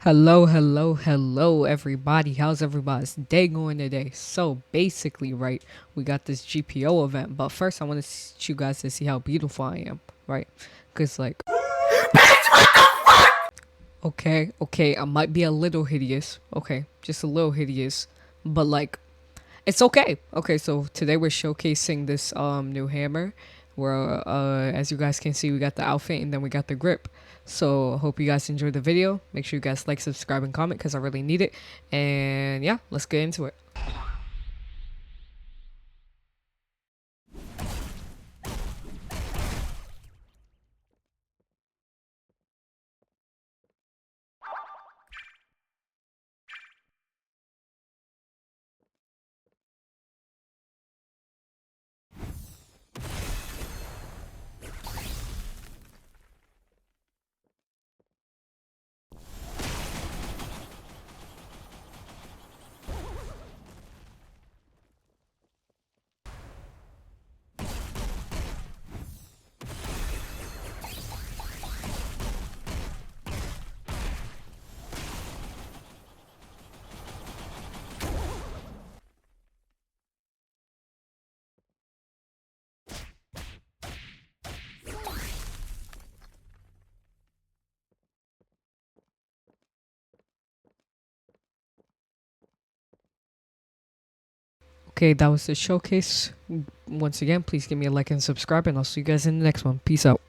Hello, everybody. How's everybody's day going today? So basically, right, we got this GPO event, but first I want to teach you guys to see how beautiful I am, right? Cause like, okay, I might be a little hideous, okay, just a little hideous, but like, it's okay. Okay, so today we're showcasing this new hammer, where as you guys can see, we got the outfit and then we got the grip. So hope you guys enjoyed the video. Make sure you guys like, subscribe, and comment because I really need it. And yeah, let's get into it. Okay, that was the showcase. Once again, please give me a like and subscribe, and I'll see you guys in the next one. Peace out.